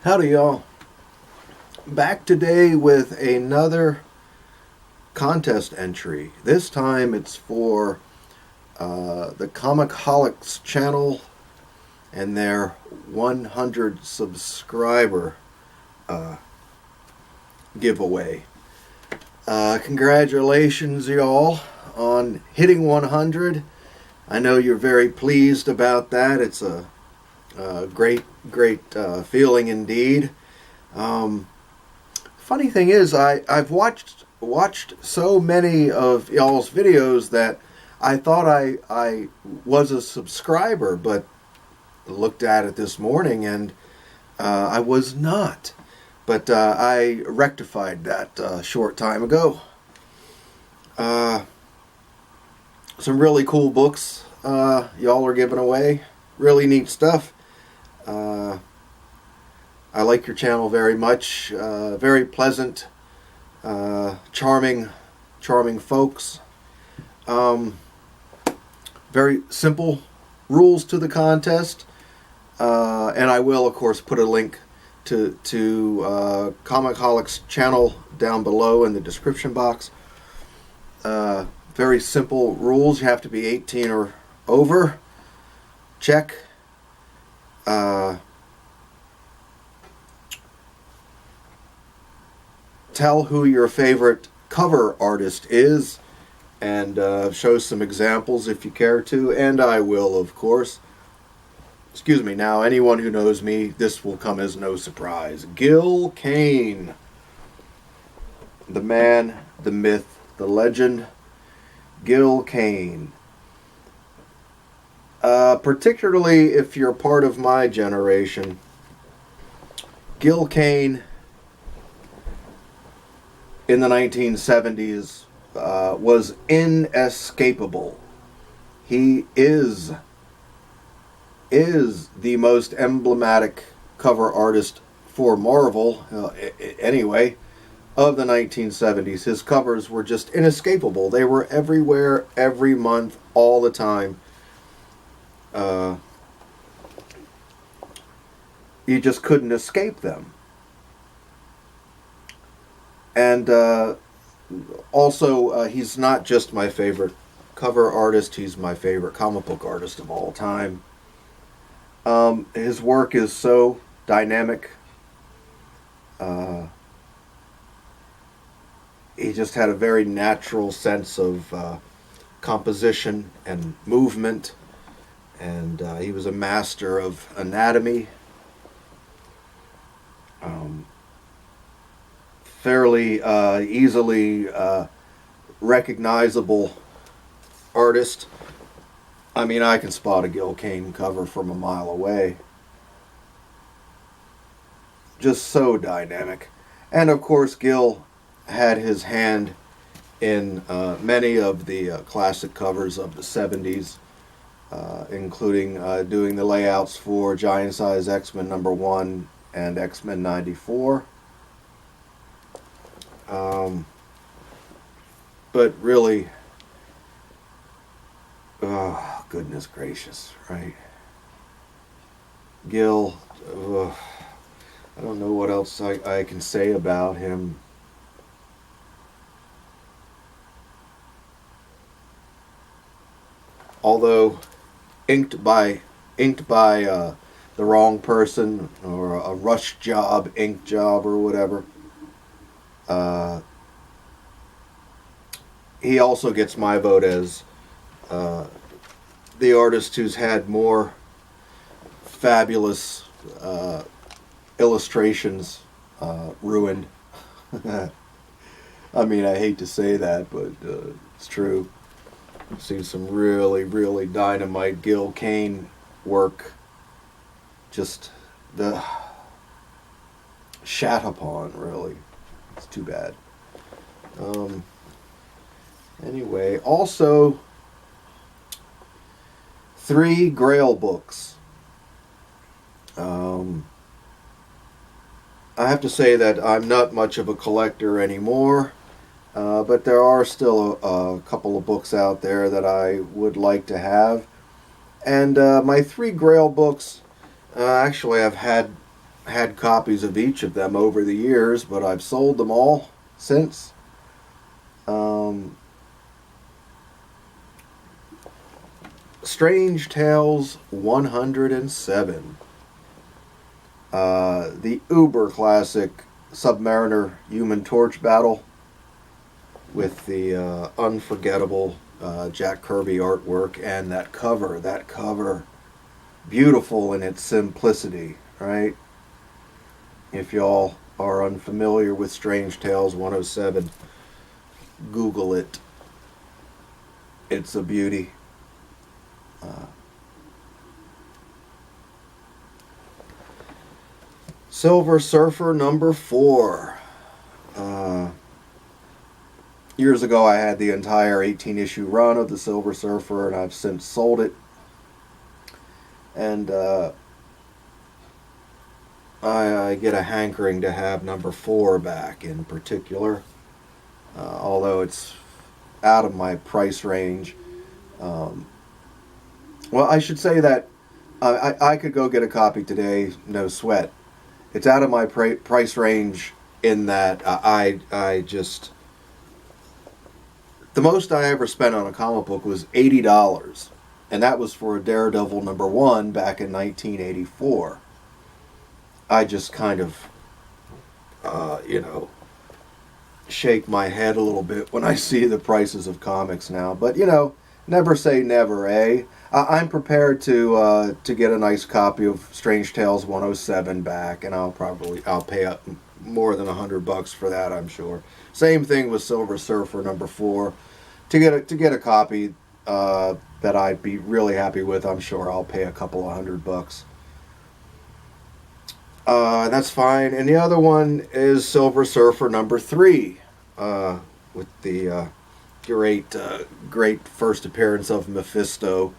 Howdy, y'all. Back today with another contest entry. This time it's for the ComicHaulics Channel and their 100 subscriber giveaway. Congratulations, y'all, on hitting 100. I know you're very pleased about that. It's a great feeling indeed. Funny thing is, I've watched so many of y'all's videos that I thought I was a subscriber, but looked at it this morning and I was not. But I rectified that short time ago. Some really cool books y'all are giving away. Really neat stuff. I like your channel very much. Very pleasant, charming folks. Very simple rules to the contest. And I will, of course, put a link to ComicHaulics Channel down below in the description box. Very simple rules. You have to be 18 or over. Check. Tell who your favorite cover artist is, and show some examples if you care to, and I will, of course. Excuse me. Now, anyone who knows me, this will come as no surprise. Gil Kane. The man, the myth, the legend, Gil Kane. Particularly if you're part of my generation, Gil Kane in the 1970s was inescapable. He is the most emblematic cover artist for Marvel, anyway, of the 1970s. His covers were just inescapable. They were everywhere, every month, all the time. You just couldn't escape them. And also, he's not just my favorite cover artist, he's my favorite comic book artist of all time. His work is so dynamic. He just had a very natural sense of composition and movement, and he was a master of anatomy. Fairly easily recognizable artist. I mean, I can spot a Gil Kane cover from a mile away. Just so dynamic. And of course, Gil had his hand in many of the classic covers of the 70s, including doing the layouts for Giant Size X-Men #1 and X-Men '94. But really, oh, goodness gracious, right? Gil, I don't know what else I can say about him. Although inked by the wrong person, or a rush job, ink job, or whatever, he also gets my vote as the artist who's had more fabulous illustrations ruined. I mean, I hate to say that, but it's true. I've seen some really dynamite Gil Kane work just shat upon, really. It's too bad. Anyway, also 3 Grail books. I have to say that I'm not much of a collector anymore, but there are still a couple of books out there that I would like to have. And my 3 Grail books, actually I've had had copies of each of them over the years, but I've sold them all since. Strange Tales 107. The uber classic Submariner Human Torch battle with the unforgettable Jack Kirby artwork and that cover, beautiful in its simplicity, right? If y'all are unfamiliar with Strange Tales 107, Google it. It's a beauty. Silver Surfer number 4. Years ago I had the entire 18-issue run of the Silver Surfer, and I've since sold it. And I get a hankering to have number 4 back in particular. Although it's out of my price range. Well, I should say that I could go get a copy today, no sweat. It's out of my price range in that I just... The most I ever spent on a comic book was $80. And that was for a Daredevil number 1 back in 1984. I just kind of, shake my head a little bit when I see the prices of comics now. But, never say never, eh? I'm prepared to get a nice copy of Strange Tales 107 back, and I'll pay up more than $100 for that, I'm sure. Same thing with Silver Surfer number 4. To get a copy that I'd be really happy with, I'm sure I'll pay a couple of $100. That's fine. And the other one is Silver Surfer number 3, with the great first appearance of Mephisto.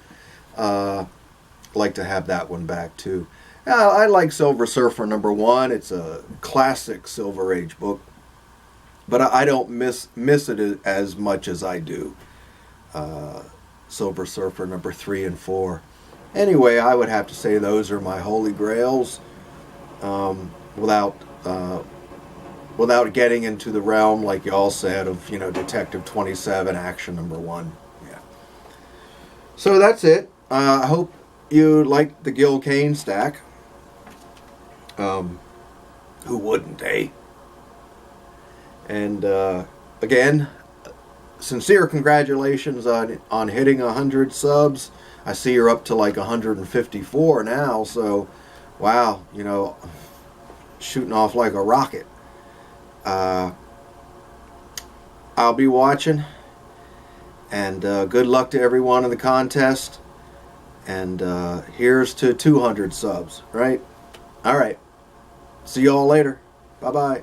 Like to have that one back too. I like Silver Surfer number 1. It's a classic Silver Age book, but I don't miss it as much as I do Silver Surfer number 3 and 4. Anyway, I would have to say those are my holy grails. Without getting into the realm, like y'all said, of Detective 27 Action number 1. Yeah. So that's it. I hope you liked the Gil Kane stack. Who wouldn't, eh? And again, sincere congratulations on hitting 100 subs. I see you're up to like 154 now, so wow, shooting off like a rocket. I'll be watching, and good luck to everyone in the contest. And here's to 200 subs, right? All right. See y'all later. Bye-bye.